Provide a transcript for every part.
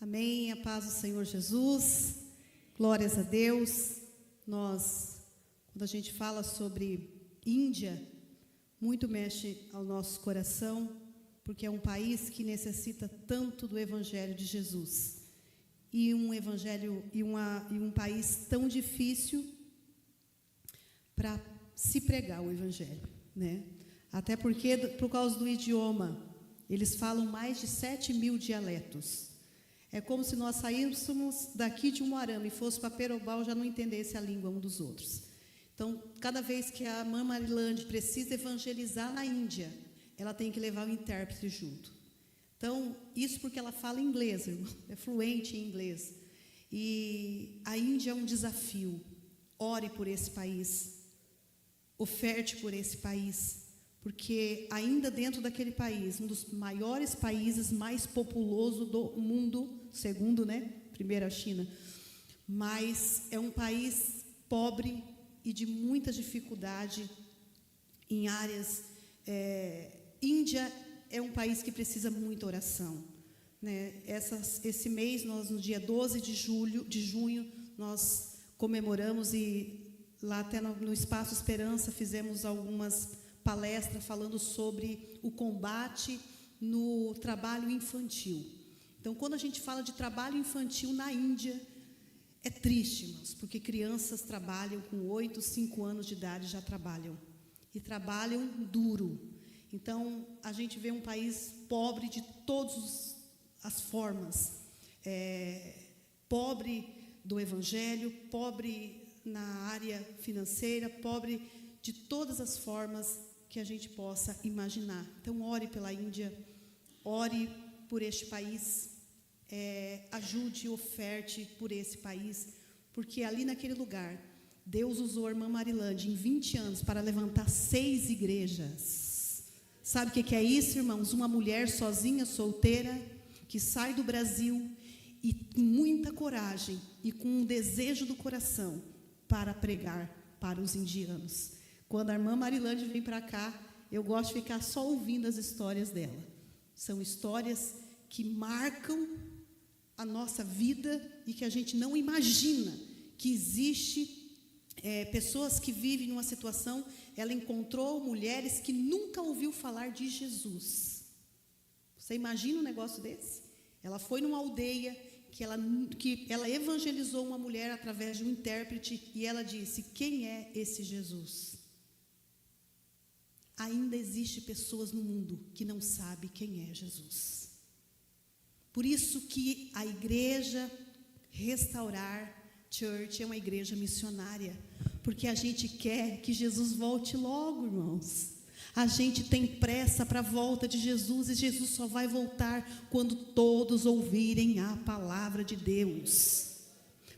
Amém, a paz do Senhor Jesus, glórias a Deus. Quando a gente fala sobre Índia, muito mexe ao nosso coração, porque é um país que necessita tanto do Evangelho de Jesus. E um evangelho e um país tão difícil para se pregar o Evangelho, né? Até porque, por causa do idioma, eles falam mais de 7.000 dialetos. É como se nós saíssemos daqui de Umuarama e fosse para Perobal, já não entendesse a língua um dos outros. Então, cada vez que a Irmã Marilande precisa evangelizar na Índia, ela tem que levar o intérprete junto. Então, isso porque ela fala inglês, é fluente em inglês. E a Índia é um desafio. Ore por esse país, oferte por esse país, porque ainda dentro daquele país, um dos maiores países mais populoso do mundo, segundo, primeiro a China, mas é um país pobre e de muita dificuldade em áreas. Índia é um país que precisa muita oração, né? Esse mês, no dia 12 de junho, nós comemoramos, e lá até no Espaço Esperança fizemos algumas palestras falando sobre o combate no trabalho infantil. Então, quando a gente fala de trabalho infantil na Índia, é triste, irmãos, porque crianças trabalham com 8, 5 anos de idade, já trabalham. E trabalham duro. Então, a gente vê um país pobre de todas as formas. Pobre do Evangelho, pobre na área financeira, pobre de todas as formas que a gente possa imaginar. Então, ore pela Índia, ore por este país, ajude e oferte por esse país, porque ali naquele lugar, Deus usou a Irmã Marilande em 20 anos para levantar 6 igrejas. Sabe o que é isso, irmãos? Uma mulher sozinha, solteira, que sai do Brasil e com muita coragem e com um desejo do coração para pregar para os indianos. Quando a Irmã Marilande vem para cá, eu gosto de ficar só ouvindo as histórias dela. São histórias que marcam a nossa vida e que a gente não imagina que existe pessoas que vivem numa situação. Ela encontrou mulheres que nunca ouviu falar de Jesus. Você imagina um negócio desse? Ela foi numa aldeia que ela evangelizou uma mulher através de um intérprete, e ela disse: quem é esse Jesus? Ainda existe pessoas no mundo que não sabem quem é Jesus. Por isso que a igreja Restaurar Church é uma igreja missionária, porque a gente quer que Jesus volte logo, irmãos. A gente tem pressa para a volta de Jesus, e Jesus só vai voltar quando todos ouvirem a palavra de Deus.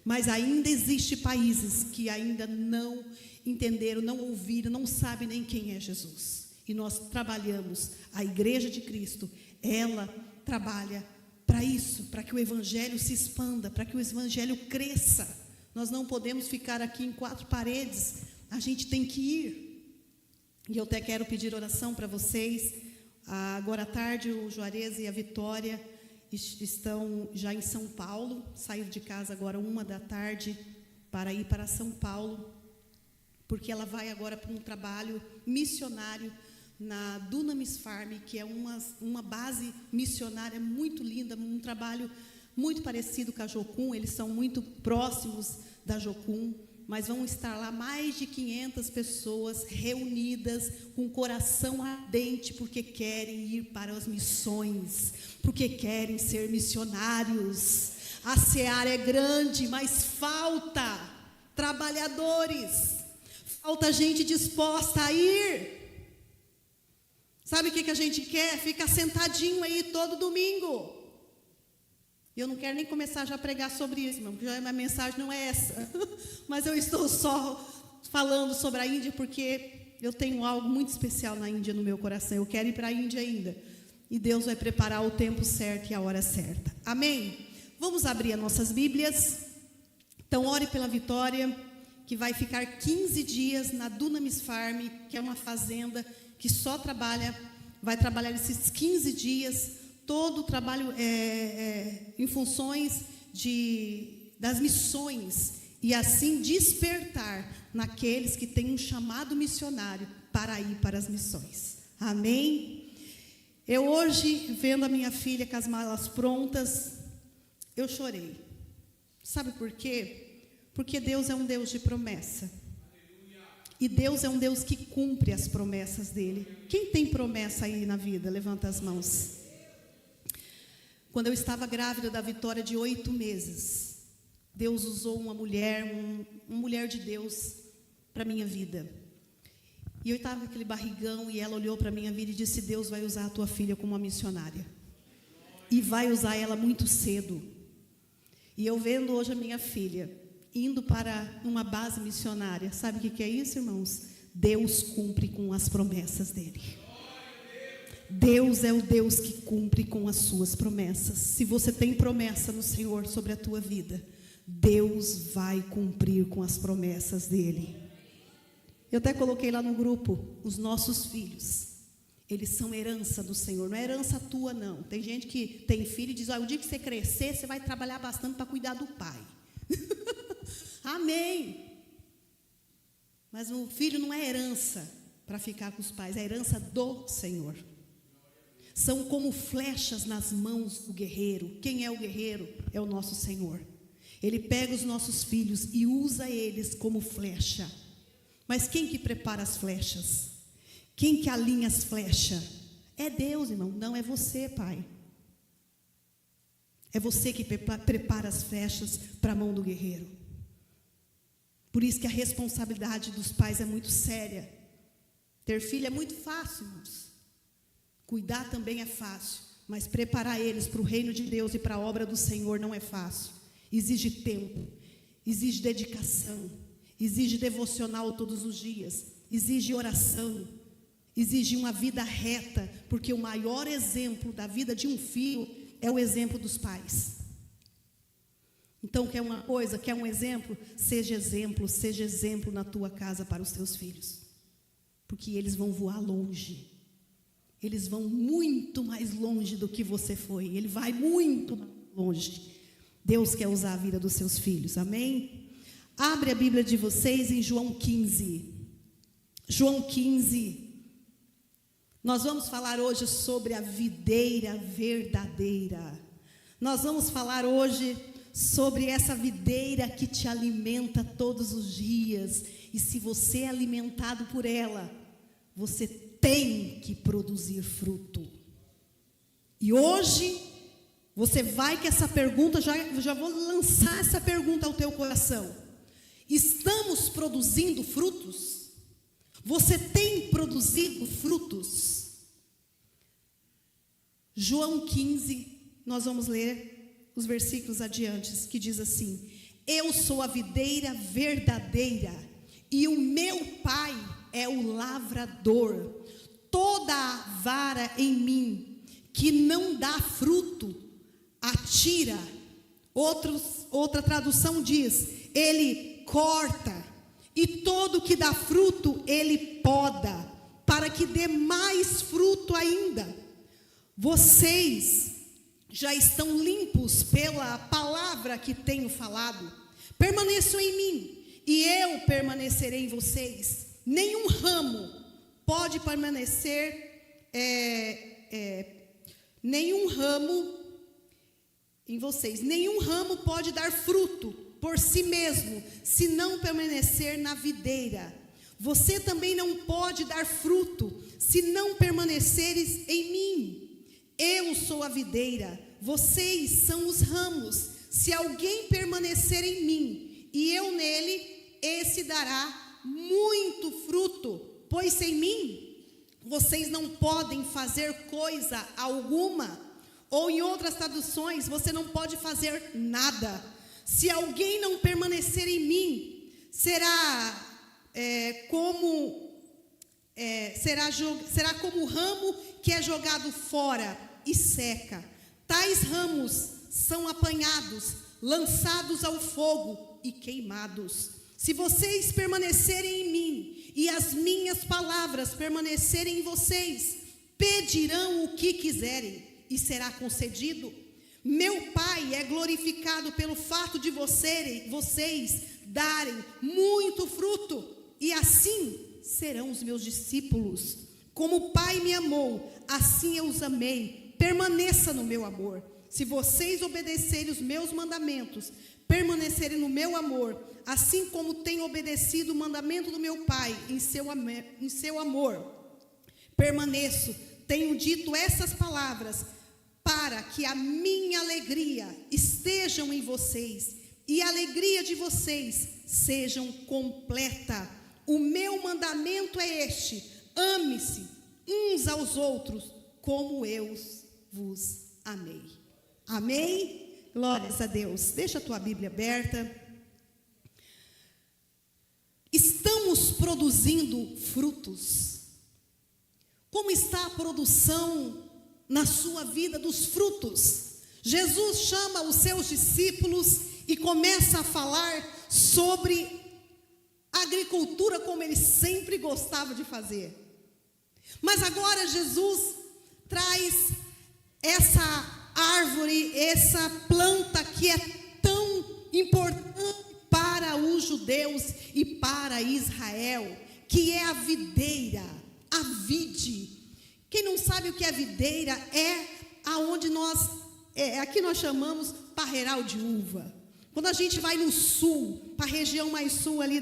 Mas ainda existem países que ainda não entenderam, não ouviram, não sabem nem quem é Jesus. E nós trabalhamos, a Igreja de Cristo, ela trabalha para isso, para que o Evangelho se expanda, para que o Evangelho cresça. Nós não podemos ficar aqui em 4 paredes, a gente tem que ir. E eu até quero pedir oração para vocês. Agora à tarde, o Juarez e a Vitória estão já em São Paulo, saíram de casa agora 1h para ir para São Paulo, porque ela vai agora para um trabalho missionário na Dunamis Farm, que é uma base missionária muito linda, um trabalho muito parecido com a Jocum. Eles são muito próximos da Jocum, mas vão estar lá mais de 500 pessoas reunidas, com o coração ardente, porque querem ir para as missões, porque querem ser missionários. A seara é grande, mas falta trabalhadores, falta gente disposta a ir. Sabe o que a gente quer? Ficar sentadinho aí todo domingo. Eu não quero nem começar já a pregar sobre isso, irmão, porque a minha mensagem não é essa. Mas eu estou só falando sobre a Índia porque eu tenho algo muito especial na Índia no meu coração. Eu quero ir para a Índia ainda. E Deus vai preparar o tempo certo e a hora certa. Amém? Vamos abrir as nossas Bíblias. Então, ore pela Vitória, que vai ficar 15 dias na Dunamis Farm, que é uma fazenda que só vai trabalhar esses 15 dias todo o trabalho em funções das missões, e assim despertar naqueles que têm um chamado missionário para ir para as missões. Amém? Eu hoje, vendo a minha filha com as malas prontas, eu chorei. Sabe por quê? Porque Deus é um Deus de promessa. E Deus é um Deus que cumpre as promessas dele. Quem tem promessa aí na vida? Levanta as mãos. Quando eu estava grávida da Vitória de 8 meses, Deus usou uma mulher de Deus para a minha vida. E eu estava com aquele barrigão e ela olhou para a minha vida e disse: Deus vai usar a tua filha como uma missionária. E vai usar ela muito cedo. E eu vendo hoje a minha filha indo para uma base missionária. Sabe o que é isso, irmãos? Deus cumpre com as promessas dele. Deus é o Deus que cumpre com as suas promessas. Se você tem promessa no Senhor sobre a tua vida, Deus vai cumprir com as promessas dele. Eu até coloquei lá no grupo, os nossos filhos, eles são herança do Senhor, não é herança tua não. Tem gente que tem filho e diz: o dia que você crescer, você vai trabalhar bastante para cuidar do pai. Amém. Mas o filho não é herança para ficar com os pais, é herança do Senhor. São como flechas nas mãos do guerreiro. Quem é o guerreiro? É o nosso Senhor. Ele pega os nossos filhos e usa eles como flecha. Mas quem que prepara as flechas? Quem que alinha as flechas? É Deus, irmão. Não é você, pai. É você que prepara as flechas para a mão do guerreiro. Por isso que a responsabilidade dos pais é muito séria. Ter filho é muito fácil, irmãos. Cuidar também é fácil. Mas preparar eles para o reino de Deus e para a obra do Senhor não é fácil. Exige tempo, exige dedicação, exige devocional todos os dias, exige oração, exige uma vida reta, porque o maior exemplo da vida de um filho é o exemplo dos pais. Então, quer uma coisa, quer um exemplo? Seja exemplo na tua casa para os teus filhos, porque eles vão voar longe, eles vão muito mais longe do que você foi, ele vai muito longe. Deus quer usar a vida dos seus filhos, amém? Abre a Bíblia de vocês em João 15. João 15. Nós vamos falar hoje sobre a videira verdadeira. Nós vamos falar hoje sobre essa videira que te alimenta todos os dias. E se você é alimentado por ela, você tem que produzir fruto. E hoje você vai que essa pergunta, já vou lançar essa pergunta ao teu coração. Estamos produzindo frutos? Você tem produzido frutos? João 15, nós vamos ler os versículos adiantes, que diz assim: eu sou a videira verdadeira, e o meu pai é o lavrador. Toda a vara em mim que não dá fruto, atira. Outra tradução diz: ele corta, e todo que dá fruto ele poda, para que dê mais fruto ainda. Vocês já estão limpos pela palavra que tenho falado. Permaneçam em mim e eu permanecerei em vocês. Nenhum ramo pode permanecer, nenhum ramo em vocês, nenhum ramo pode dar fruto por si mesmo, se não permanecer na videira. Você também não pode dar fruto, se não permaneceres em mim. Eu sou a videira, vocês são os ramos. Se alguém permanecer em mim, e eu nele, esse dará muito fruto, pois sem mim, vocês não podem fazer coisa alguma. Ou em outras traduções, você não pode fazer nada. Se alguém não permanecer em mim, será como o ramo que é jogado fora e seca. Tais ramos são apanhados, lançados ao fogo e queimados. Se vocês permanecerem em mim e as minhas palavras permanecerem em vocês, pedirão o que quiserem e será concedido. Meu Pai é glorificado pelo fato de vocês darem muito fruto, e assim serão os meus discípulos. Como o Pai me amou, assim eu os amei. Permaneça no meu amor. Se vocês obedecerem os meus mandamentos, permanecerem no meu amor, assim como tenho obedecido o mandamento do meu Pai em seu amor, permaneço. Tenho dito essas palavras para que a minha alegria estejam em vocês e a alegria de vocês sejam completa. O meu mandamento é este: ame-se uns aos outros como eu vos amei. Amém? Glórias a Deus. Deixa a tua Bíblia aberta. Estamos produzindo frutos. Como está a produção na sua vida dos frutos? Jesus chama os seus discípulos e começa a falar sobre a agricultura como ele sempre gostava de fazer. Mas agora Jesus traz essa árvore, essa planta que é tão importante para os judeus e para Israel, que é a videira, a vide. Quem não sabe o que é videira, é aonde aqui nós chamamos parreiral de uva. Quando a gente vai no sul, para a região mais sul ali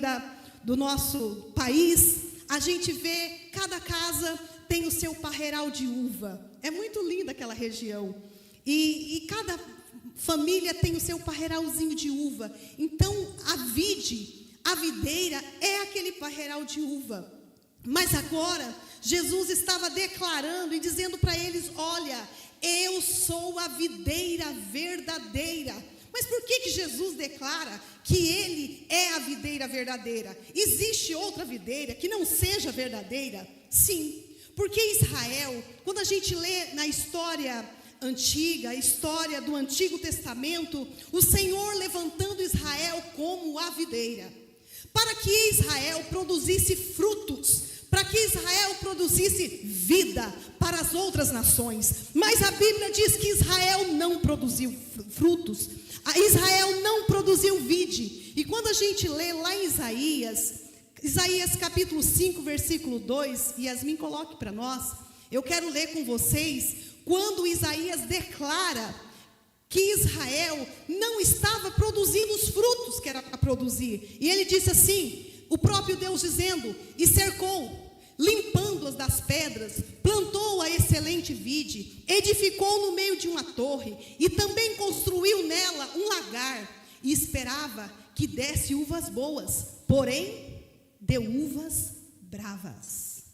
do nosso país, a gente vê, cada casa tem o seu parreiral de uva. É muito linda aquela região. E cada família tem o seu parreiralzinho de uva. Então, a videira é aquele parreiral de uva. Mas agora, Jesus estava declarando e dizendo para eles: olha, eu sou a videira verdadeira. Mas por que Jesus declara que ele é a videira verdadeira? Existe outra videira que não seja verdadeira? Sim, porque Israel, quando a gente lê na história antiga, a história do Antigo Testamento, o Senhor levantando Israel como a videira, para que Israel produzisse frutos, para que Israel produzisse vida para as outras nações. Mas a Bíblia diz que Israel não produziu frutos, Israel não produziu vide. E quando a gente lê lá em Isaías capítulo 5, versículo 2, Yasmin, coloque para nós, eu quero ler com vocês, quando Isaías declara que Israel não estava produzindo os frutos que era para produzir. E ele disse assim, o próprio Deus dizendo: e cercou, limpando-as das pedras, plantou a excelente vide, edificou no meio de uma torre, e também construiu nela um lagar, e esperava que desse uvas boas, porém deu uvas bravas.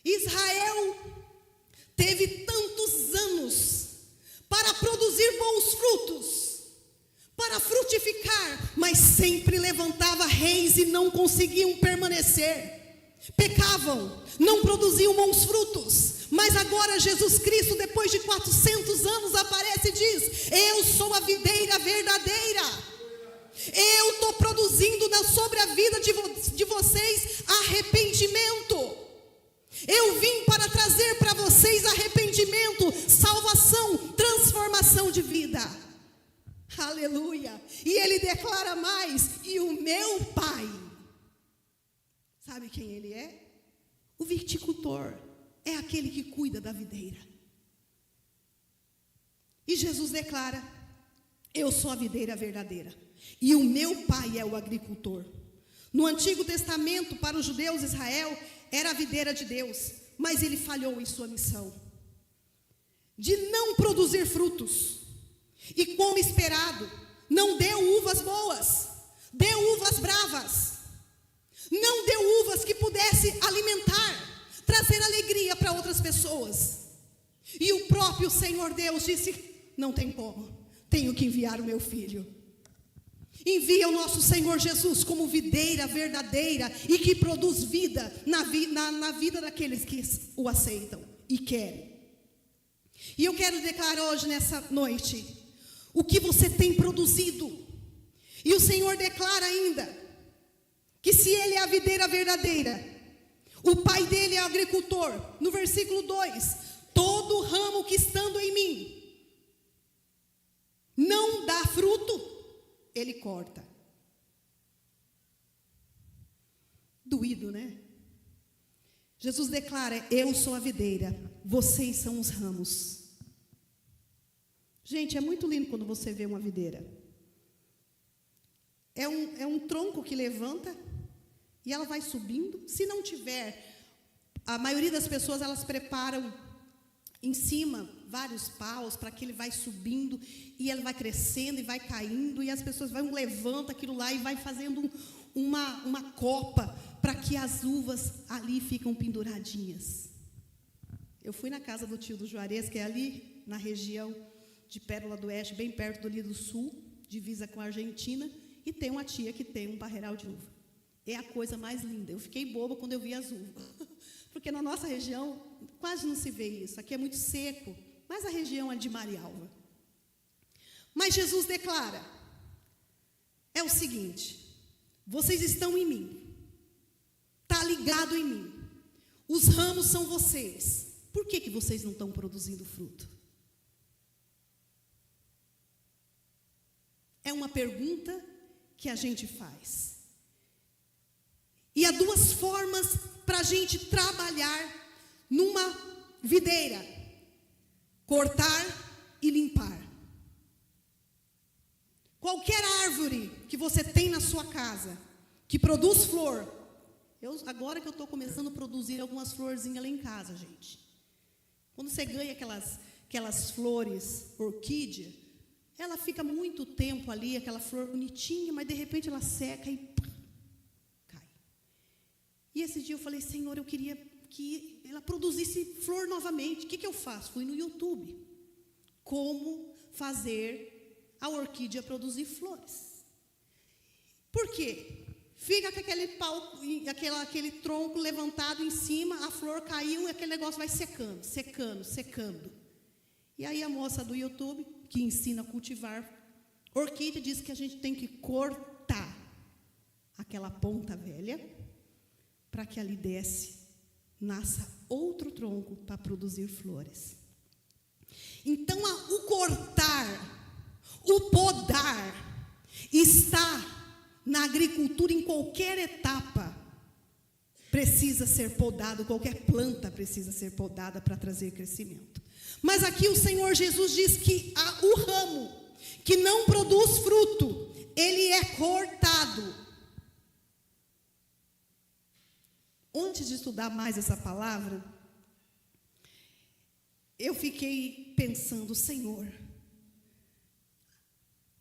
Israel teve tantos anos para produzir bons frutos, para frutificar, mas sempre levantava reis e não conseguiam permanecer, pecavam, não produziam bons frutos. Mas agora Jesus Cristo, depois de 400 anos, aparece e diz: eu sou a videira verdadeira, eu estou produzindo sobre a vida de vocês arrependimento. Eu vim para trazer para vocês arrependimento, salvação, transformação de vida. Aleluia. E ele declara mais: e o meu Pai, sabe quem ele é? O viticultor, é aquele que cuida da videira. E Jesus declara: eu sou a videira verdadeira, e o meu Pai é o agricultor. No Antigo Testamento, para os judeus, Israel era a videira de Deus, mas ele falhou em sua missão de não produzir frutos, e como esperado, não deu uvas boas, deu uvas bravas, não deu uvas que pudesse alimentar, trazer alegria para outras pessoas. E o próprio Senhor Deus disse: não tem como, tenho que enviar o meu filho. Envia o nosso Senhor Jesus como videira verdadeira e que produz vida na vida daqueles que o aceitam e querem. E eu quero declarar hoje, nessa noite, o que você tem produzido. E o Senhor declara ainda que se Ele é a videira verdadeira, o Pai dele é o agricultor. No versículo 2: todo o ramo que estando em mim não dá fruto, ele corta. Doído, né? Jesus declara: eu sou a videira, vocês são os ramos. Gente, é muito lindo quando você vê uma videira. É um tronco que levanta e ela vai subindo. Se não tiver, a maioria das pessoas, elas preparam em cima vários paus para que ele vai subindo e ele vai crescendo e vai caindo, e as pessoas levantam aquilo lá e vai fazendo uma copa para que as uvas ali ficam penduradinhas. Eu fui na casa do tio do Juarez, que é ali na região de Pérola do Oeste, bem perto do Rio do Sul, divisa com a Argentina, e tem uma tia que tem um parreiral de uva. É a coisa mais linda. Eu fiquei boba quando eu vi as uvas, porque na nossa região quase não se vê isso. Aqui é muito seco, mas a região é de Marialva. Mas Jesus declara: é o seguinte, vocês estão em mim, está ligado em mim, os ramos são vocês, por que vocês não estão produzindo fruto? É uma pergunta que a gente faz. E há duas formas para a gente trabalhar numa videira: cortar e limpar. Qualquer árvore que você tem na sua casa, que produz flor, agora que eu estou começando a produzir algumas florzinhas lá em casa, gente. Quando você ganha aquelas flores orquídea, ela fica muito tempo ali, aquela flor bonitinha, mas de repente ela seca e cai. E esse dia eu falei: Senhor, eu queria que ela produzisse flor novamente. O que eu faço? Fui no YouTube. Como fazer a orquídea produzir flores. Por quê? Fica com aquele pau, aquele tronco levantado em cima, a flor caiu e aquele negócio vai secando, secando, secando. E aí a moça do YouTube, que ensina a cultivar orquídea, diz que a gente tem que cortar aquela ponta velha para que ali nasça outro tronco para produzir flores. Então, o cortar, o podar, está na agricultura em qualquer etapa. Precisa ser podado, qualquer planta precisa ser podada para trazer crescimento. Mas aqui o Senhor Jesus diz que o ramo que não produz fruto, ele é cortado. Antes de estudar mais essa palavra, eu fiquei pensando: Senhor,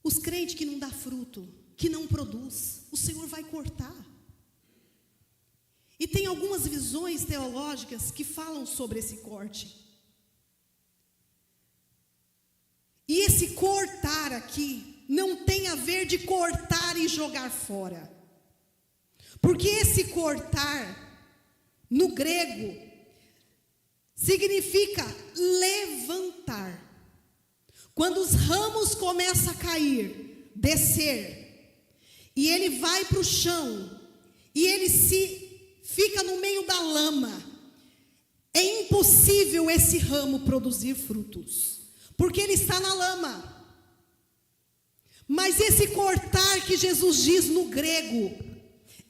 os crentes que não dão fruto, que não produz, o Senhor vai cortar. E tem algumas visões teológicas que falam sobre esse corte. E esse cortar aqui não tem a ver de cortar e jogar fora. Porque esse cortar, no grego, significa levantar. Quando os ramos começam a cair, descer, e ele vai para o chão, e ele fica no meio da lama, é impossível esse ramo produzir frutos, porque ele está na lama. Mas esse cortar que Jesus diz no grego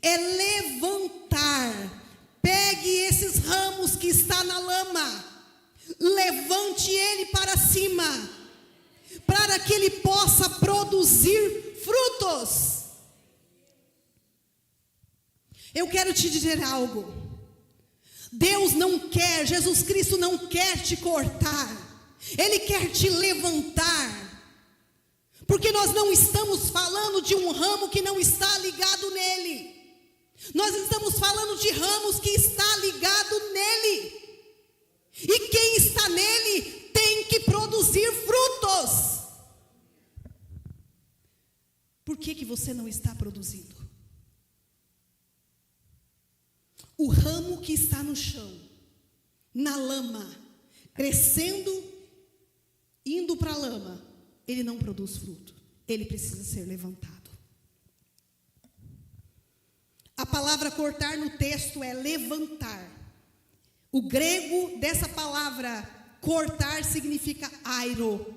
é levantar. Pegue esses ramos que está na lama, levante ele para cima, para que ele possa produzir frutos. Eu quero te dizer algo. Deus não quer, Jesus Cristo não quer te cortar. Ele quer te levantar, porque nós não estamos falando de um ramo que não está ligado nele. Nós estamos falando de ramos que está ligado nele. E quem está nele tem que produzir frutos. Por que você não está produzindo? O ramo que está no chão, na lama, crescendo, indo para a lama, ele não produz fruto. Ele precisa ser levantado. A palavra cortar no texto é levantar. O grego dessa palavra Cortar significa airo.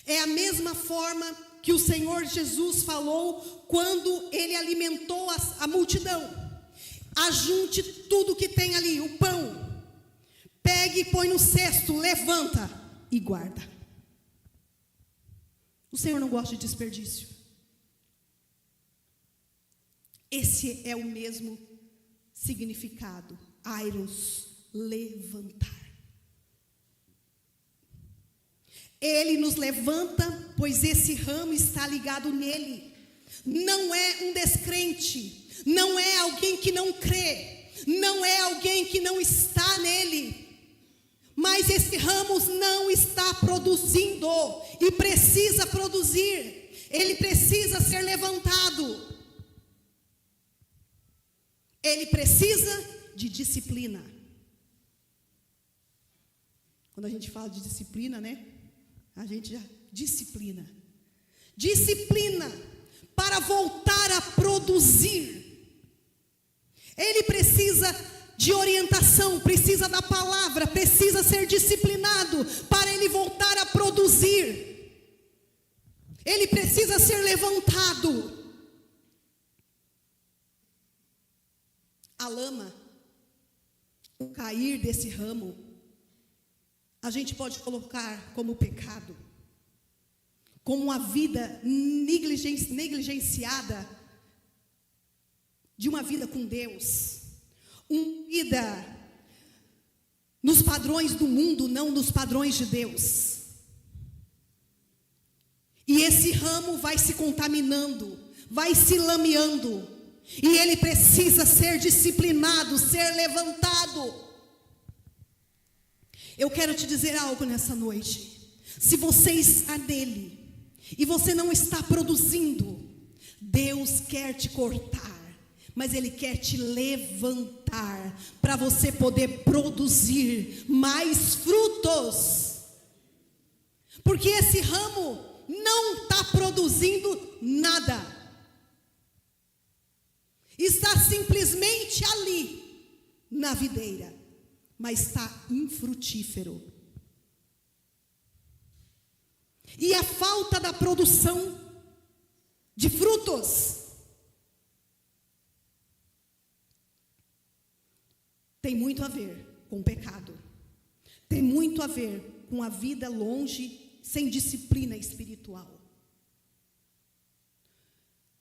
É a mesma forma que o Senhor Jesus falou quando ele alimentou a multidão. Ajunte tudo que tem ali, o pão. Pegue e põe no cesto, levanta e guarda. O Senhor não gosta de desperdício. Esse é o mesmo significado. Airos, levantar. Ele nos levanta, pois esse ramo está ligado nele. Não é um descrente, não é alguém que não crê, não é alguém que não está nele. Mas esse ramo não está produzindo e precisa produzir. Ele precisa ser levantado. Ele precisa de disciplina. Quando a gente fala de disciplina, né? A gente já disciplina. Disciplina para voltar a produzir. Ele precisa de orientação, precisa da palavra, precisa ser disciplinado para ele voltar a produzir. Ele precisa ser levantado. A lama, o cair desse ramo, a gente pode colocar como pecado, como uma vida negligenciada de uma vida com Deus, uma vida nos padrões do mundo, não nos padrões de Deus. E esse ramo vai se contaminando, vai se lameando, e ele precisa ser disciplinado, ser levantado. Eu quero te dizer algo nessa noite. Se você está nele e você não está produzindo, Deus quer te cortar, mas Ele quer te levantar para você poder produzir mais frutos. Porque esse ramo não está produzindo nada. Está simplesmente ali, na videira, mas está infrutífero. E a falta da produção de frutos tem muito a ver com o pecado. Tem muito a ver com a vida longe, sem disciplina espiritual.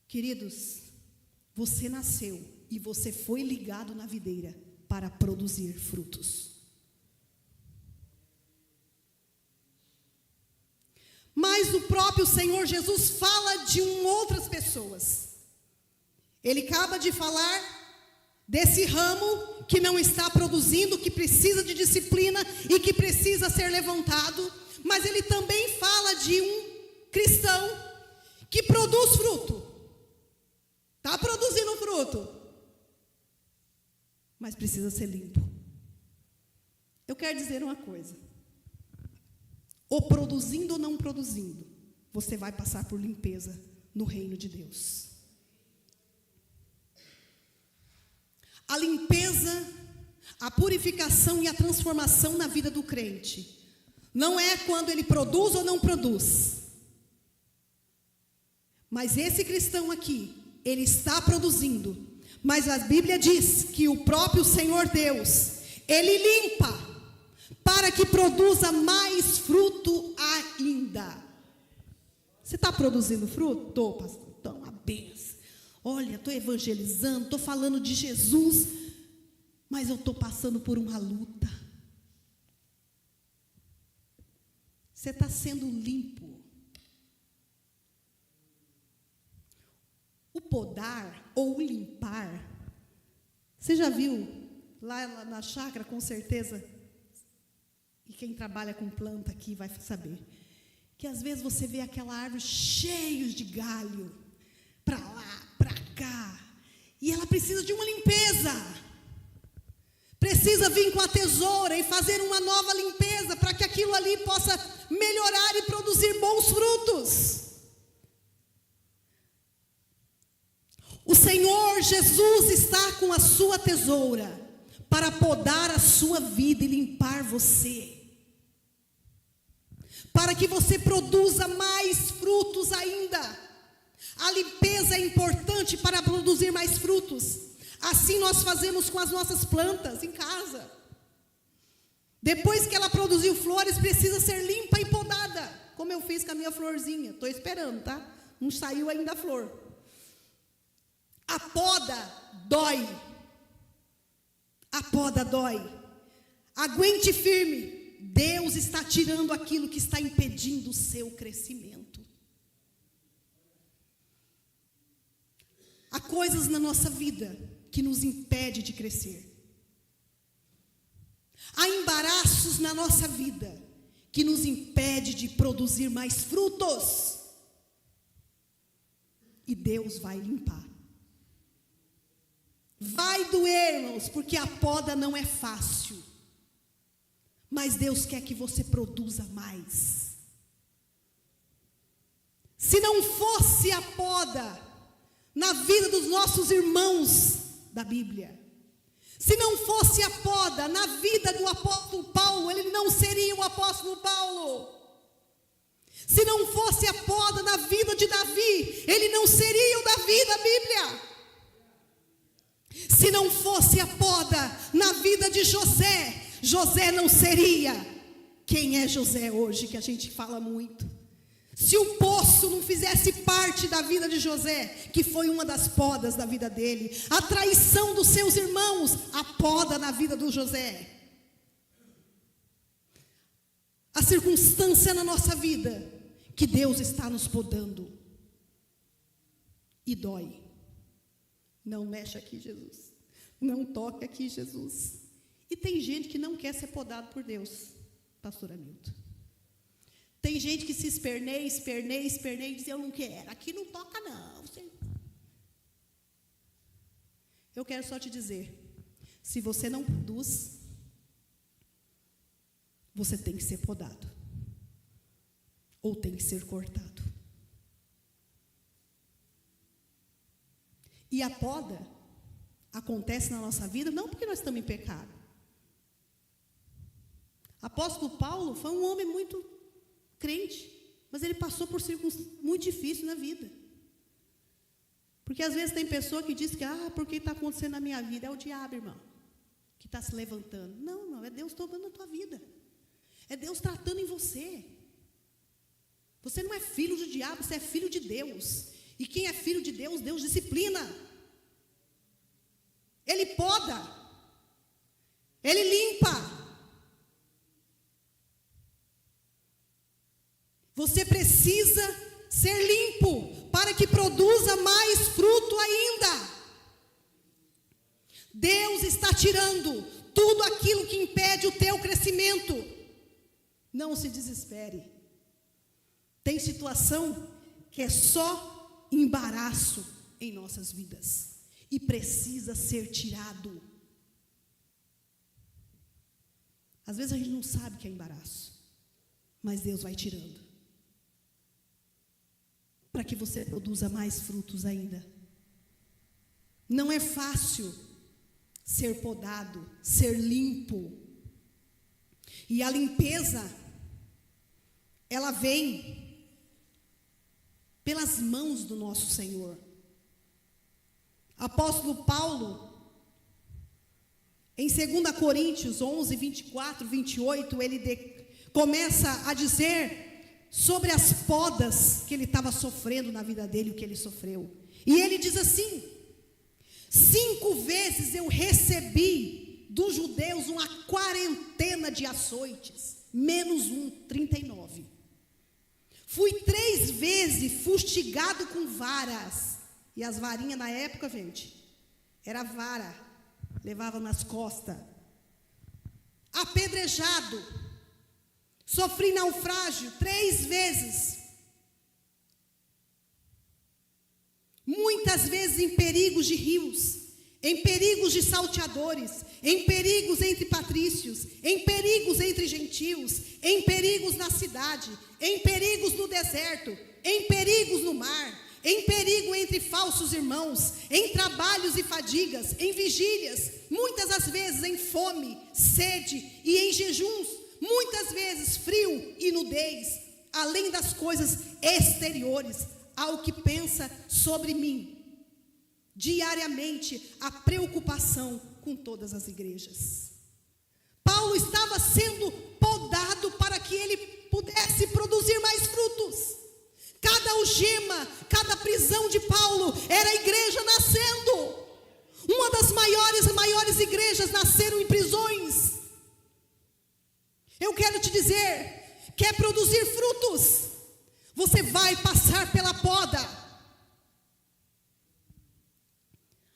Queridos, você nasceu e você foi ligado na videira para produzir frutos. Mas o próprio Senhor Jesus fala de outras pessoas. Ele acaba de falar desse ramo que não está produzindo, que precisa de disciplina e que precisa ser levantado. Mas ele também fala de um cristão que produz fruto. Está produzindo fruto, mas precisa ser limpo. Eu quero dizer uma coisa. Ou produzindo ou não produzindo, você vai passar por limpeza no reino de Deus. A limpeza, a purificação e a transformação na vida do crente não é quando ele produz ou não produz. Mas esse cristão aqui, ele está produzindo, mas a Bíblia diz que o próprio Senhor Deus, Ele limpa, para que produza mais fruto ainda. Você está produzindo fruto? Estou, pastor, então, uma benção. Olha, estou evangelizando, estou falando de Jesus, mas eu estou passando por uma luta. Você está sendo limpo. O podar ou o limpar, você já viu lá na chácara, com certeza, e quem trabalha com planta aqui vai saber, que às vezes você vê aquela árvore cheia de galho, para lá, para cá, e ela precisa de uma limpeza, precisa vir com a tesoura e fazer uma nova limpeza, para que aquilo ali possa melhorar e produzir bons frutos. O Senhor Jesus está com a sua tesoura para podar a sua vida e limpar você, para que você produza mais frutos ainda. A limpeza é importante para produzir mais frutos. Assim nós fazemos com as nossas plantas em casa. Depois que ela produziu flores, precisa ser limpa e podada, como eu fiz com a minha florzinha. Estou esperando, tá? Não saiu ainda a flor. A poda dói. A poda dói. Aguente firme. Deus está tirando aquilo que está impedindo o seu crescimento. Há coisas na nossa vida que nos impedem de crescer. Há embaraços na nossa vida que nos impedem de produzir mais frutos. E Deus vai limpar. Vai doer, irmãos, porque a poda não é fácil. Mas Deus quer que você produza mais. Se não fosse a poda na vida dos nossos irmãos da Bíblia, se não fosse a poda na vida do apóstolo Paulo, ele não seria o apóstolo Paulo. Se não fosse a poda na vida de Davi, ele não seria o Davi da Bíblia. Se não fosse a poda na vida de José, José não seria quem é José hoje, que a gente fala muito. Se o poço não fizesse parte da vida de José, que foi uma das podas da vida dele, a traição dos seus irmãos, a poda na vida do José. A circunstância na nossa vida, que Deus está nos podando. E dói. Não mexe aqui, Jesus. Não toque aqui, Jesus. E tem gente que não quer ser podado por Deus, pastor Hamilton. Tem gente que se esperneia e diz, eu não quero, aqui não toca não. Eu quero só te dizer, se você não produz, você tem que ser podado. Ou tem que ser cortado. E a poda acontece na nossa vida, não porque nós estamos em pecado. Apóstolo Paulo foi um homem muito crente, mas ele passou por circunstâncias muito difíceis na vida. Porque às vezes tem pessoa que diz que, porque está acontecendo na minha vida, é o diabo, irmão, que está se levantando. Não, irmão, é Deus tomando a tua vida. É Deus tratando em você. Você não é filho do diabo, você é filho de Deus. E quem é filho de Deus, Deus disciplina. Ele poda. Ele limpa. Você precisa ser limpo para que produza mais fruto ainda. Deus está tirando tudo aquilo que impede o teu crescimento. Não se desespere. Tem situação que é só embaraço em nossas vidas e precisa ser tirado. Às vezes a gente não sabe que é embaraço, mas Deus vai tirando, para que você produza mais frutos ainda. Não é fácil ser podado, ser limpo. E a limpeza, ela vem pelas mãos do nosso Senhor. Apóstolo Paulo, em 2 Coríntios 11, 24, 28, ele começa a dizer sobre as podas que ele estava sofrendo na vida dele, o que ele sofreu. E ele diz assim: 5 vezes eu recebi dos judeus uma quarentena de açoites, menos 39. Fui 3 vezes fustigado com varas. E as varinhas na época, gente, era vara, levava nas costas. Apedrejado. Sofri naufrágio 3 vezes. Muitas vezes em perigos de rios, em perigos de salteadores, em perigos entre patrícios, em perigos entre gentios, em perigos na cidade, em perigos no deserto, em perigos no mar, em perigo entre falsos irmãos, em trabalhos e fadigas, em vigílias, muitas as vezes em fome, sede e em jejuns, muitas vezes frio e nudez, além das coisas exteriores, ao que pensa sobre mim. Diariamente, a preocupação com todas as igrejas. Paulo estava sendo podado para que ele pudesse produzir mais frutos. Cada algema, cada prisão de Paulo era a igreja nascendo. Uma das maiores igrejas nasceram em prisões. Eu quero te dizer, quer produzir frutos, você vai passar pela poda.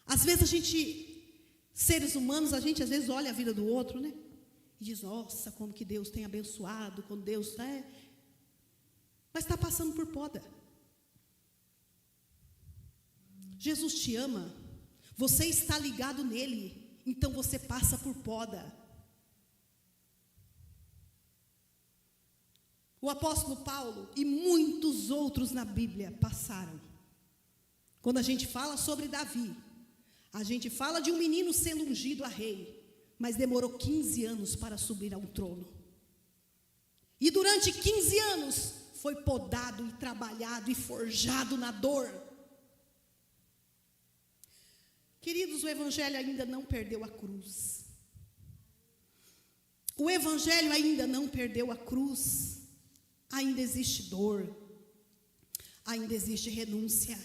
Às vezes a gente, seres humanos, a gente às vezes olha a vida do outro, né? E diz, nossa, como que Deus tem abençoado, como Deus mas está passando por poda. Jesus te ama, você está ligado nele, então você passa por poda. O apóstolo Paulo e muitos outros na Bíblia passaram. Quando a gente fala sobre Davi, a gente fala de um menino sendo ungido a rei, mas demorou 15 anos para subir ao trono. E durante 15 anos foi podado e trabalhado e forjado na dor. Queridos, o evangelho ainda não perdeu a cruz. O evangelho ainda não perdeu a cruz. Ainda existe dor. Ainda existe renúncia.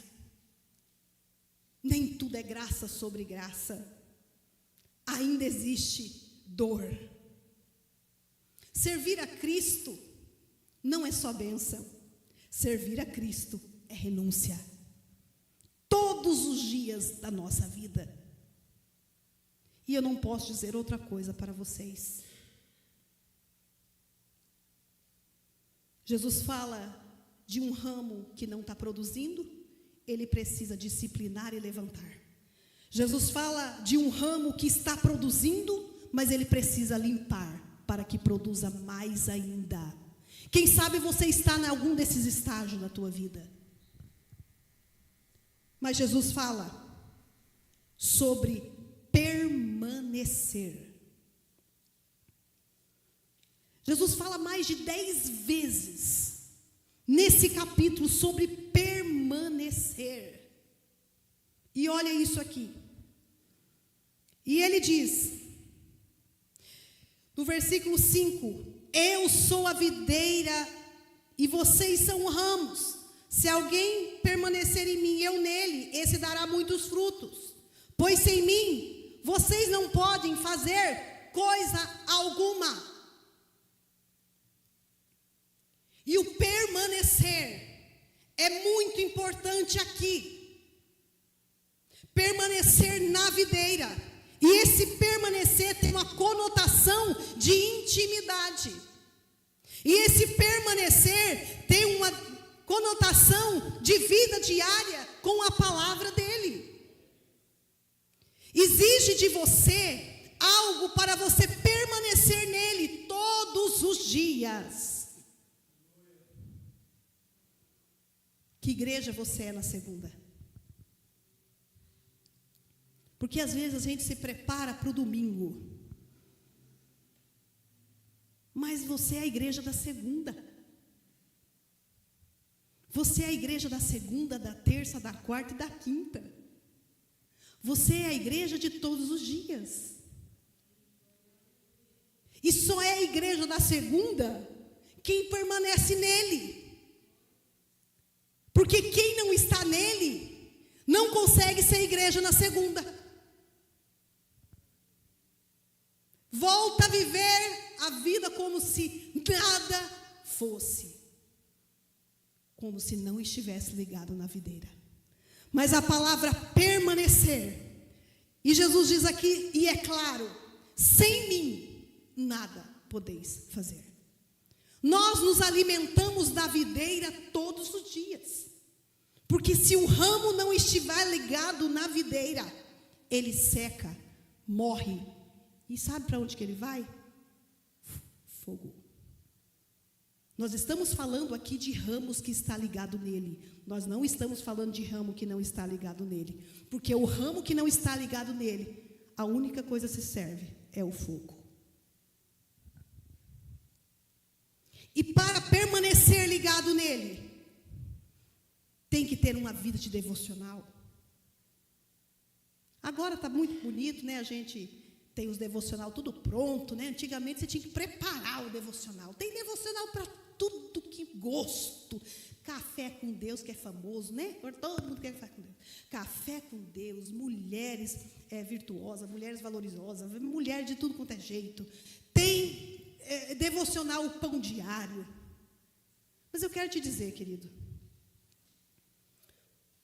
Nem tudo é graça sobre graça. Ainda existe dor. Servir a Cristo não é só bênção. Servir a Cristo é renúncia. Todos os dias da nossa vida. E eu não posso dizer outra coisa para vocês. Jesus fala de um ramo que não está produzindo, ele precisa disciplinar e levantar. Jesus fala de um ramo que está produzindo, mas ele precisa limpar para que produza mais ainda. Quem sabe você está em algum desses estágios da tua vida. Mas Jesus fala sobre permanecer. Jesus fala mais de 10 vezes nesse capítulo sobre permanecer. E olha isso aqui. E ele diz, no versículo 5, eu sou a videira e vocês são ramos. Se alguém permanecer em mim e eu nele, esse dará muitos frutos. Pois sem mim, vocês não podem fazer coisa alguma. E o permanecer é muito importante aqui. Permanecer na videira. E esse permanecer tem uma conotação de intimidade. E esse permanecer tem uma conotação de vida diária com a palavra dele. Exige de você algo para você permanecer nele todos os dias. Que igreja você é na segunda? Porque às vezes a gente se prepara para o domingo. Mas você é a igreja da segunda. Você é a igreja da segunda, da terça, da quarta e da quinta. Você é a igreja de todos os dias. E só é a igreja da segunda quem permanece nele. Porque quem não está nele não consegue ser igreja na segunda. Volta a viver a vida como se nada fosse. Como se não estivesse ligado na videira. Mas a palavra permanecer. E Jesus diz aqui, e é claro, sem mim nada podeis fazer. Nós nos alimentamos da videira todos os dias. Porque se o ramo não estiver ligado na videira, ele seca, morre. E sabe para onde que ele vai? Fogo. Nós estamos falando aqui de ramos que está ligado nele. Nós não estamos falando de ramo que não está ligado nele. Porque o ramo que não está ligado nele, a única coisa que se serve é o fogo. E para permanecer ligado nele, tem que ter uma vida de devocional. Agora está muito bonito, né? A gente tem os devocional tudo pronto, né? Antigamente você tinha que preparar o devocional. Tem devocional para tudo que gosto. Café com Deus, que é famoso, né? Todo mundo quer café com Deus. Café com Deus, mulheres virtuosas, mulheres valorizosas, mulher de tudo quanto é jeito. Tem devocional, o pão diário. Mas eu quero te dizer, querido,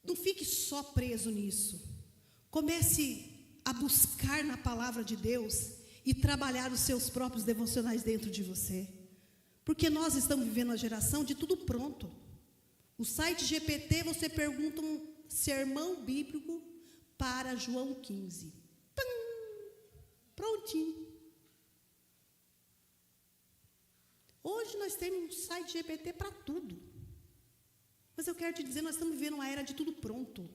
não fique só preso nisso. Comece a buscar na palavra de Deus e trabalhar os seus próprios devocionais dentro de você. Porque nós estamos vivendo uma geração de tudo pronto. O site GPT, você pergunta um sermão bíblico para João 15. Tum, prontinho. Hoje nós temos um site GPT para tudo. Mas eu quero te dizer, nós estamos vivendo uma era de tudo pronto.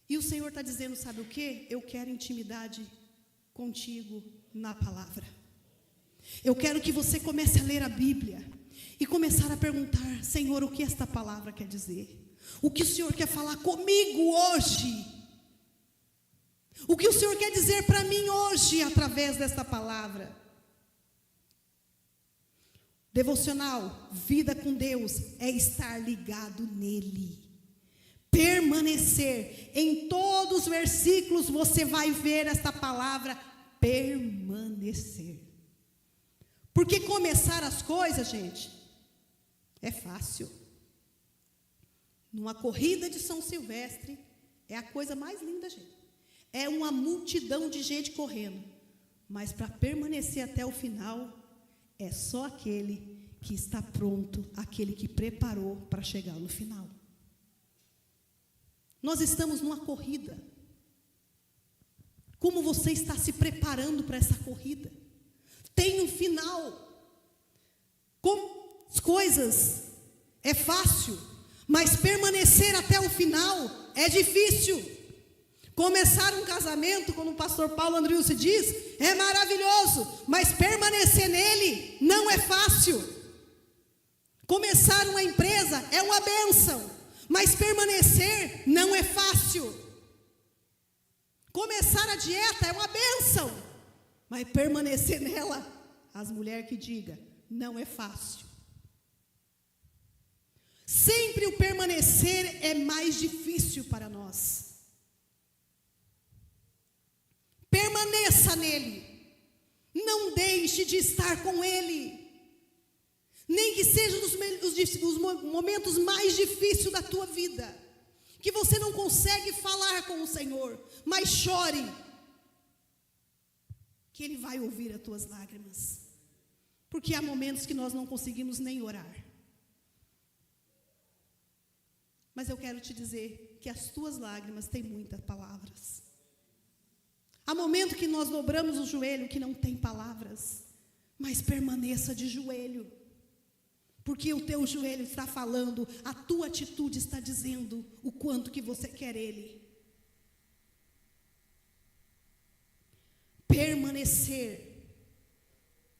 E o Senhor está dizendo, sabe o quê? Eu quero intimidade contigo na palavra. Eu quero que você comece a ler a Bíblia e começar a perguntar, Senhor, o que esta palavra quer dizer? O que o Senhor quer falar comigo hoje? O que o Senhor quer dizer para mim hoje através desta palavra? Devocional, vida com Deus, é estar ligado nele. Permanecer. Em todos os versículos você vai ver esta palavra, permanecer. Porque começar as coisas, gente, é fácil. Numa corrida de São Silvestre, é a coisa mais linda, gente. É uma multidão de gente correndo. Mas para permanecer até o final, é só aquele que está pronto, aquele que preparou para chegar no final. Nós estamos numa corrida. Como você está se preparando para essa corrida? Tem um final. Como as coisas é fácil, mas permanecer até o final é difícil. Começar um casamento, como o pastor Paulo Andriucci diz, é maravilhoso, mas permanecer nele não é fácil. Começar uma empresa é uma bênção, mas permanecer não é fácil. Começar a dieta é uma bênção, mas permanecer nela, as mulheres que digam, não é fácil. Sempre o permanecer é mais difícil para nós. Permaneça nele. Não deixe de estar com ele. Nem que seja os momentos mais difíceis da tua vida, que você não consegue falar com o Senhor, mas chore, que Ele vai ouvir as tuas lágrimas. Porque há momentos que nós não conseguimos nem orar. Mas eu quero te dizer que as tuas lágrimas têm muitas palavras. Há momento que nós dobramos o joelho que não tem palavras, mas permaneça de joelho. Porque o teu joelho está falando, a tua atitude está dizendo o quanto que você quer Ele. Permanecer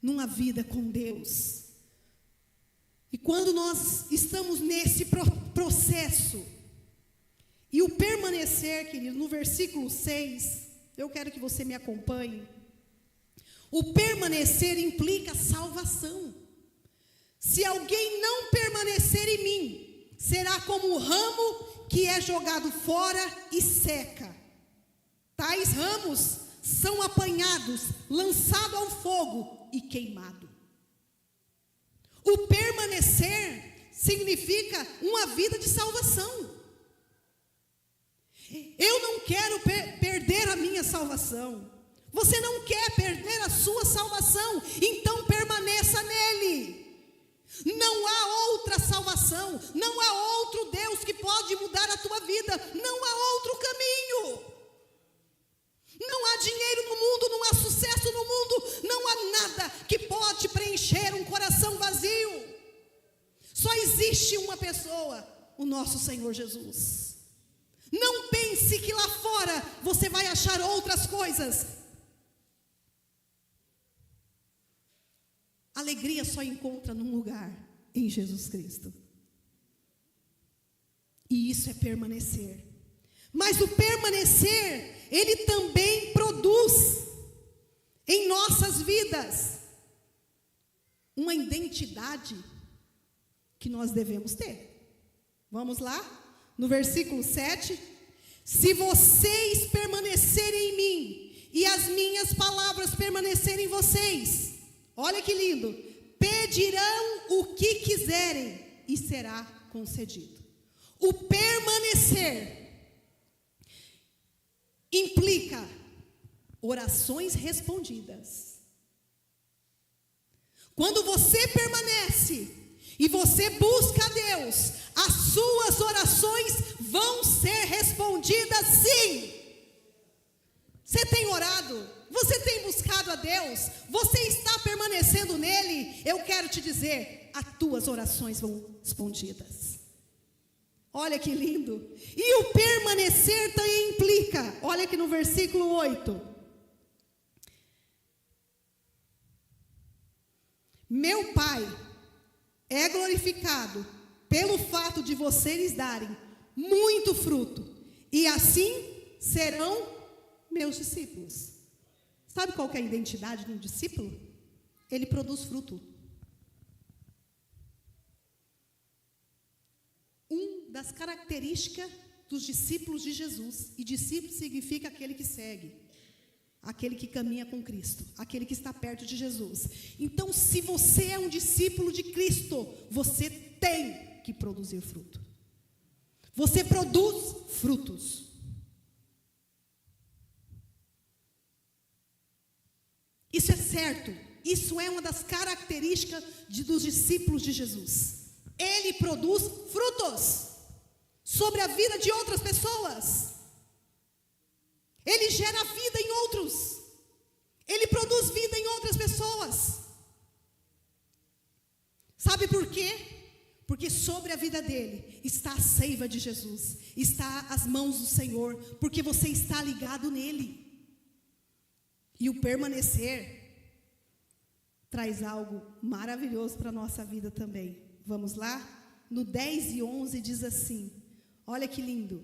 numa vida com Deus. E quando nós estamos nesse processo, e o permanecer, querido, no versículo 6, eu quero que você me acompanhe. O permanecer implica salvação. Se alguém não permanecer em mim, será como o ramo que é jogado fora e seca. Tais ramos são apanhados, lançados ao fogo e queimados. O permanecer significa uma vida de salvação. Eu não quero perder a minha salvação. Você não quer perder a sua salvação, então permaneça nele. Não há outra salvação, não há outro Deus que pode mudar a tua vida, não há outro caminho. Não há dinheiro no mundo, não há sucesso no mundo, não há nada que pode preencher um coração vazio. existe uma pessoa, o nosso Senhor Jesus. Não pense que lá fora você vai achar outras coisas. Alegria só encontra num lugar, em Jesus Cristo. E isso é permanecer. Mas o permanecer, ele também produz em nossas vidas uma identidade que nós devemos ter. Vamos lá? No versículo 7. Se vocês permanecerem em mim e as minhas palavras permanecerem em vocês, olha que lindo, pedirão o que quiserem e será concedido. O permanecer implica orações respondidas. Quando você permanece e você busca a Deus, as suas orações vão ser respondidas sim. Você tem orado? Você tem buscado a Deus? Você está permanecendo nele? Eu quero te dizer, as tuas orações vão respondidas. Olha que lindo. E o permanecer também implica, olha aqui no versículo 8. Meu Pai é glorificado pelo fato de vocês darem muito fruto, e assim serão meus discípulos. Sabe qual que é a identidade de um discípulo? Ele produz fruto. Das características dos discípulos de Jesus, e discípulo significa aquele que segue, aquele que caminha com Cristo, aquele que está perto de Jesus. Então, se você é um discípulo de Cristo, você tem que produzir fruto. Você produz frutos. Isso é certo. Isso é uma das características dos discípulos de Jesus. Ele produz frutos sobre a vida de outras pessoas. Ele gera vida em outros. Ele produz vida em outras pessoas. Sabe por quê? Porque sobre a vida dele está a seiva de Jesus, está as mãos do Senhor, porque você está ligado nele. E o permanecer traz algo maravilhoso para a nossa vida também. Vamos lá? No 10 e 11 diz assim, olha que lindo.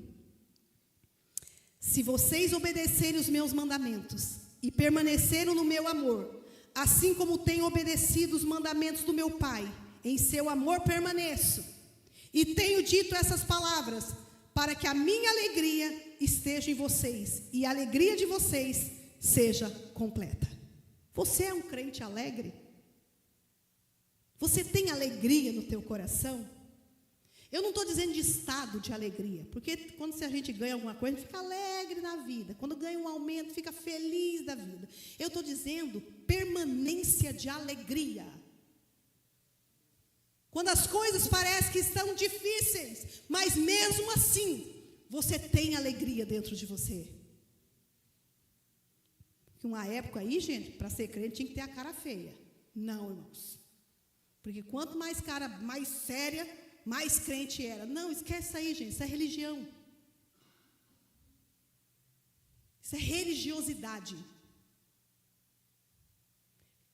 Se vocês obedecerem os meus mandamentos e permaneceram no meu amor, assim como tenho obedecido os mandamentos do meu Pai, em seu amor permaneço. E tenho dito essas palavras, para que a minha alegria esteja em vocês, e a alegria de vocês seja completa. Você é um crente alegre? Você tem alegria no teu coração? Eu não estou dizendo de estado de alegria, porque quando a gente ganha alguma coisa, a gente fica alegre na vida. Quando ganha um aumento, fica feliz da vida. Eu estou dizendo permanência de alegria. Quando as coisas parecem que estão difíceis, mas mesmo assim, você tem alegria dentro de você. Uma época aí, gente, para ser crente tinha que ter a cara feia. Não, irmãos. Porque quanto mais cara, mais séria, mais crente era. Não, esquece aí, gente, isso é religião. Isso é religiosidade.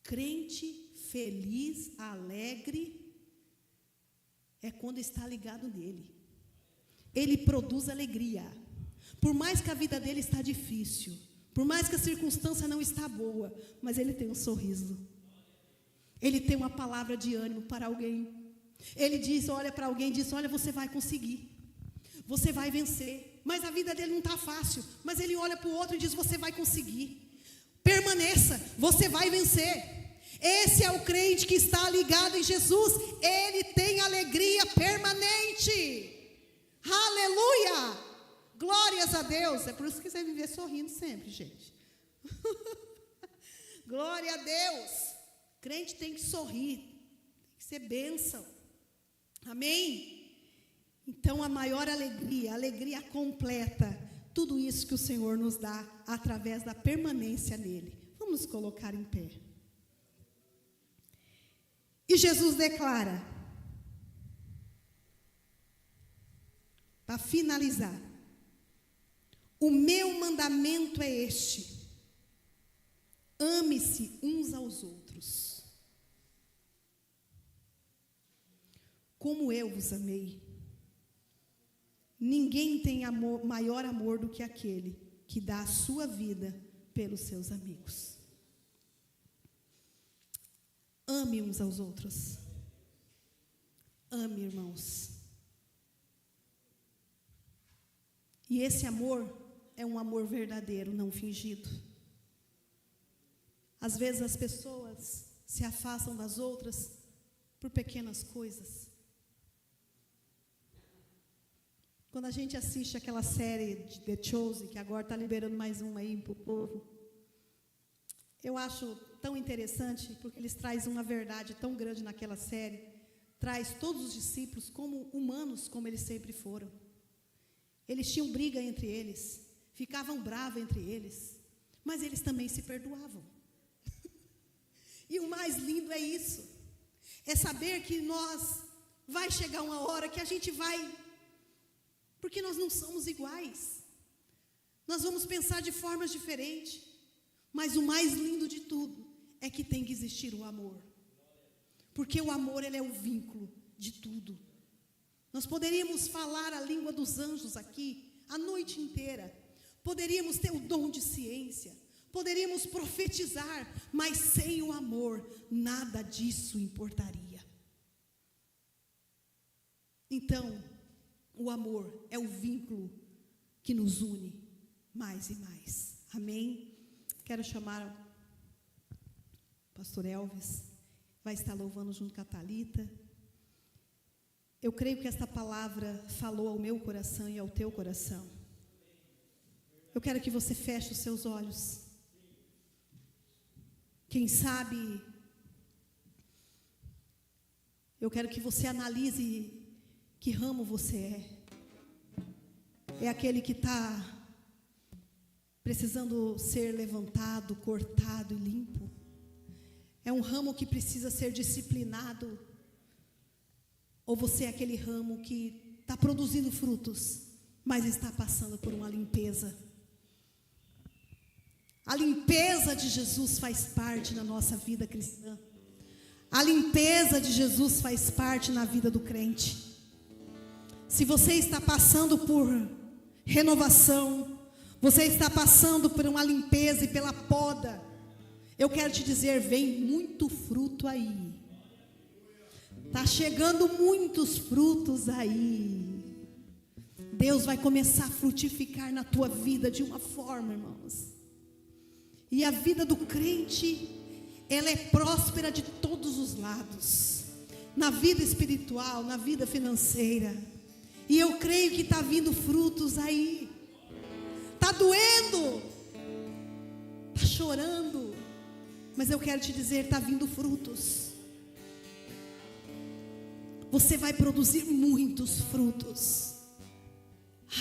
Crente feliz, alegre, é quando está ligado nele. Ele produz alegria. Por mais que a vida dele está difícil, por mais que a circunstância não está boa, mas ele tem um sorriso. Ele tem uma palavra de ânimo para alguém. Ele diz, olha para alguém, diz, olha, você vai conseguir. Você vai vencer. Mas a vida dele não está fácil. Mas ele olha para o outro e diz, você vai conseguir. Permaneça, você vai vencer. Esse é o crente que está ligado em Jesus. Ele tem alegria permanente. Aleluia! Glórias a Deus. É por isso que você viver sorrindo sempre, gente. Glória a Deus. Crente tem que sorrir, tem que ser bênção. Amém? Então a maior alegria, a alegria completa, tudo isso que o Senhor nos dá através da permanência nele. Vamos nos colocar em pé. E Jesus declara: para finalizar. O meu mandamento é este: ame-se uns aos outros, como eu vos amei. Ninguém tem maior amor do que aquele que dá a sua vida pelos seus amigos. Ame uns aos outros. Ame, irmãos. E esse amor é um amor verdadeiro, não fingido. Às vezes as pessoas se afastam das outras por pequenas coisas. Quando a gente assiste aquela série de The Chosen, que agora está liberando mais uma aí para o povo, eu acho tão interessante, porque eles trazem uma verdade tão grande naquela série, traz todos os discípulos como humanos, como eles sempre foram. Eles tinham briga entre eles, ficavam bravos entre eles, mas eles também se perdoavam. E o mais lindo é isso, é saber que vai chegar uma hora que a gente vai, porque nós não somos iguais, nós vamos pensar de formas diferentes, mas o mais lindo de tudo é que tem que existir o amor, porque o amor, ele é o vínculo de tudo. Nós poderíamos falar a língua dos anjos aqui a noite inteira, poderíamos ter o dom de ciência, poderíamos profetizar, mas sem o amor, nada disso importaria. Então, o amor é o vínculo que nos une mais e mais. Amém? Quero chamar o pastor Elvis, vai estar louvando junto com a Thalita. Eu creio que esta palavra falou ao meu coração e ao teu coração. Eu quero que você feche os seus olhos. Quem sabe, eu quero que você analise que ramo você é. É aquele que está precisando ser levantado, cortado e limpo. É um ramo que precisa ser disciplinado. Ou você é aquele ramo que está produzindo frutos, mas está passando por uma limpeza. A limpeza de Jesus faz parte na nossa vida cristã. A limpeza de Jesus faz parte na vida do crente. Se você está passando por renovação, você está passando por uma limpeza e pela poda, eu quero te dizer, vem muito fruto aí. Está chegando muitos frutos aí. Deus vai começar a frutificar na tua vida de uma forma, irmãos. E a vida do crente, ela é próspera de todos os lados. Na vida espiritual, na vida financeira. E eu creio que está vindo frutos aí. Está doendo. Está chorando. Mas eu quero te dizer, está vindo frutos. Você vai produzir muitos frutos.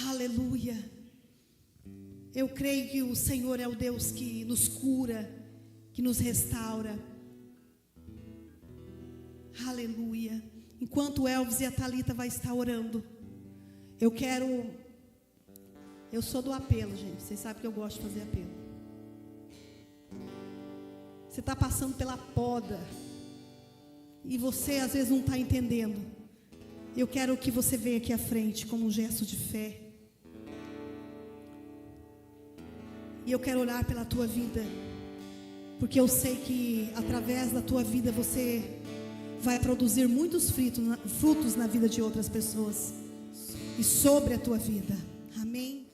Aleluia. Eu creio que o Senhor é o Deus que nos cura, que nos restaura. Aleluia. Enquanto o Elvis e a Thalita vai estar orando, eu sou do apelo, gente. Vocês sabem que eu gosto de fazer apelo. Você está passando pela poda e você às vezes não está entendendo. Eu quero que você venha aqui à frente como um gesto de fé. E eu quero orar pela tua vida, porque eu sei que através da tua vida você vai produzir muitos frutos na vida de outras pessoas e sobre a tua vida. Amém?